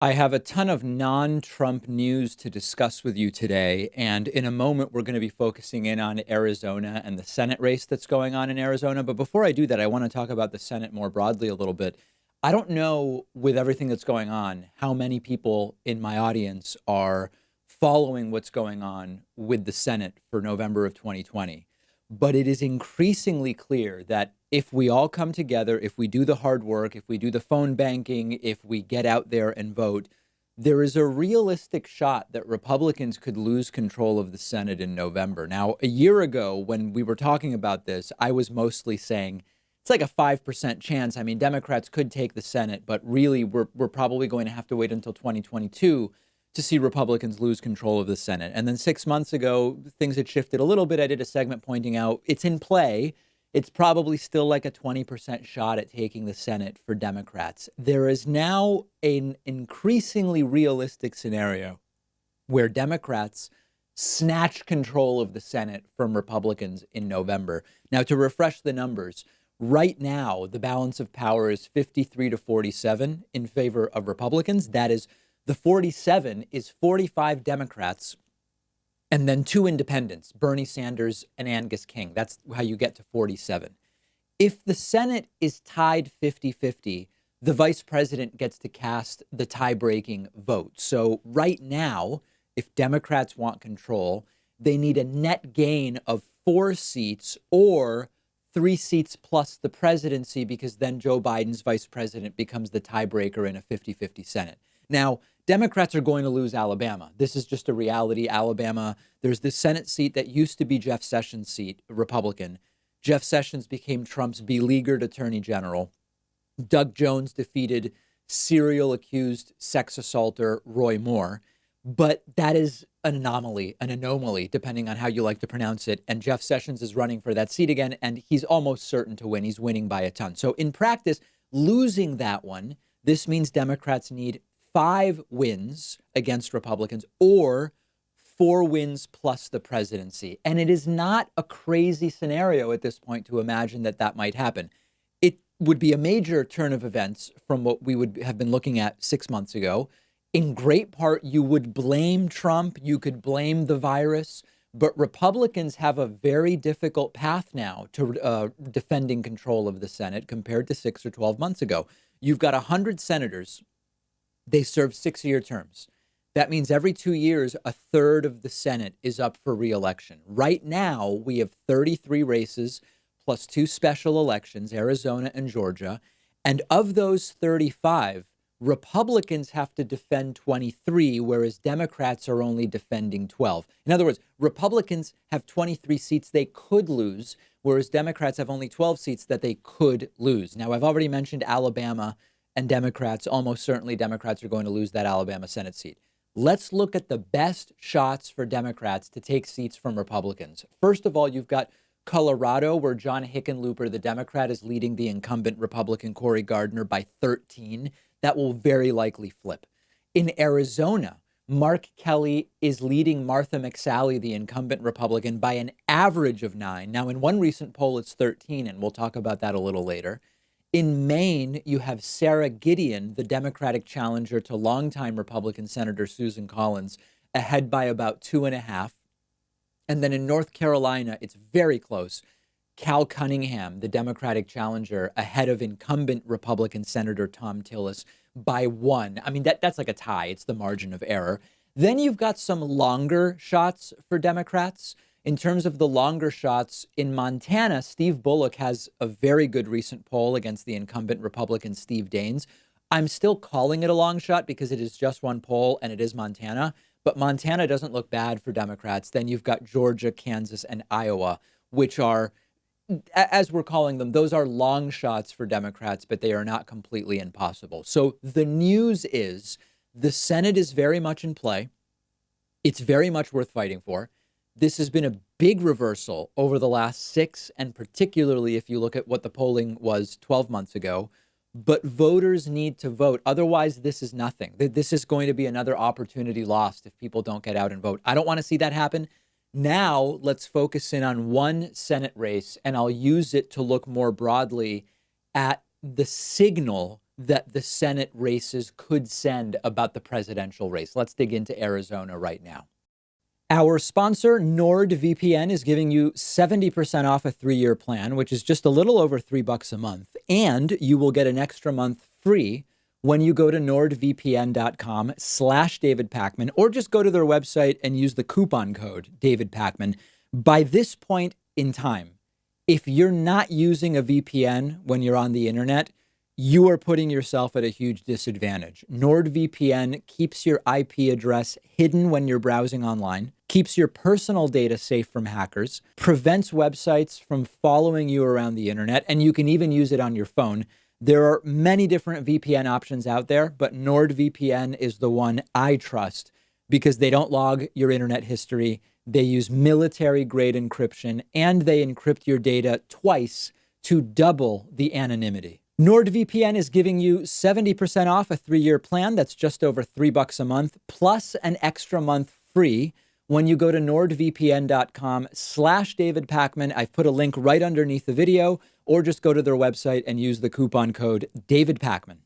I have a ton of non-Trump news to discuss with you today. And in a moment, we're going to be focusing in on Arizona and the Senate race that's going on in Arizona. But before I do that, I want to talk about the Senate more broadly a little bit. I don't know, with everything that's going on, how many people in my audience are following what's going on with the Senate for November of 2020. But it is increasingly clear that if we all come together, if we do the hard work, if we do the phone banking, if we get out there and vote, there is a realistic shot that Republicans could lose control of the Senate in November. Now, a year ago, when we were talking about this, I was mostly saying it's like a 5% chance. I mean, Democrats could take the Senate, but really, we're probably going to have to wait until 2022 to see Republicans lose control of the Senate. And then 6 months ago, things had shifted a little bit. I did a segment pointing out it's in play. It's probably still like a 20% shot at taking the Senate for Democrats. There is now an increasingly realistic scenario where Democrats snatch control of the Senate from Republicans in November. Now, to refresh the numbers, right now, the balance of power is 53 to 47 in favor of Republicans. That is, the 47 is 45 Democrats and then two independents, Bernie Sanders and Angus King. That's how you get to 47. If the Senate is tied 50-50, the vice president gets to cast the tie-breaking vote. So right now, if Democrats want control, they need a net gain of 4 seats or 3 seats plus the presidency, because then Joe Biden's vice president becomes the tiebreaker in a 50-50 Senate. Now, Democrats are going to lose Alabama. This is just a reality. Alabama, there's this Senate seat that used to be Jeff Sessions' seat, Republican. Jeff Sessions became Trump's beleaguered attorney general. Doug Jones defeated serial accused sex assaulter Roy Moore. But that is an anomaly, depending on how you like to pronounce it. And Jeff Sessions is running for that seat again, and he's almost certain to win. He's winning by a ton. So in practice, losing that one, this means Democrats need 5 wins against Republicans or 4 wins plus the presidency. And it is not a crazy scenario at this point to imagine that that might happen. It would be a major turn of events from what we would have been looking at 6 months ago. In great part, you would blame Trump. You could blame the virus. But Republicans have a very difficult path now to defending control of the Senate compared to 6 or 12 months ago. You've got 100 senators. They serve 6-year terms. That means every 2 years, a third of the Senate is up for re-election. Right now, we have 33 races plus 2 special elections, Arizona and Georgia. And of those 35, Republicans have to defend 23, whereas Democrats are only defending 12. In other words, Republicans have 23 seats they could lose, whereas Democrats have only 12 seats that they could lose. Now, I've already mentioned Alabama and Democrats. Almost certainly Democrats are going to lose that Alabama Senate seat. Let's look at the best shots for Democrats to take seats from Republicans. First of all, you've got Colorado, where John Hickenlooper, the Democrat, is leading the incumbent Republican Cory Gardner by 13. That will very likely flip. In Arizona, Mark Kelly is leading Martha McSally, the incumbent Republican, by an average of 9. Now, in one recent poll, it's 13, and we'll talk about that a little later. In Maine, you have Sarah Gideon, the Democratic challenger to longtime Republican Senator Susan Collins, ahead by about 2.5. And then in North Carolina, it's very close. Cal Cunningham, the Democratic challenger, ahead of incumbent Republican Senator Tom Tillis by 1. I mean, that's like a tie. It's the margin of error. Then you've got some longer shots for Democrats. In terms of the longer shots, in Montana, Steve Bullock has a very good recent poll against the incumbent Republican Steve Daines. I'm still calling it a long shot because it is just one poll and it is Montana. But Montana doesn't look bad for Democrats. Then you've got Georgia, Kansas, and Iowa, which are, as we're calling them, those are long shots for Democrats, but they are not completely impossible. So the news is the Senate is very much in play. It's very much worth fighting for. This has been a big reversal over the last 6, and particularly if you look at what the polling was 12 months ago. But voters need to vote. Otherwise, this is nothing. This is going to be another opportunity lost if people don't get out and vote. I don't want to see that happen. Now, let's focus in on one Senate race, and I'll use it to look more broadly at the signal that the Senate races could send about the presidential race. Let's dig into Arizona right now. Our sponsor, NordVPN, is giving you 70% off a 3-year plan, which is just a little over $3 a month. And you will get an extra month free when you go to nordvpn.com/David Pakman, or just go to their website and use the coupon code David Pakman. By this point in time, if you're not using a VPN when you're on the internet, you are putting yourself at a huge disadvantage. NordVPN keeps your IP address hidden when you're browsing online, keeps your personal data safe from hackers, prevents websites from following you around the internet, and you can even use it on your phone. There are many different VPN options out there, but NordVPN is the one I trust because they don't log your internet history. They use military-grade encryption, and they encrypt your data twice to double the anonymity. NordVPN is giving you 70% off a 3-year plan. That's just over $3 a month, plus an extra month free when you go to nordvpn.com/David Pakman. I've put a link right underneath the video, or just go to their website and use the coupon code David Pakman.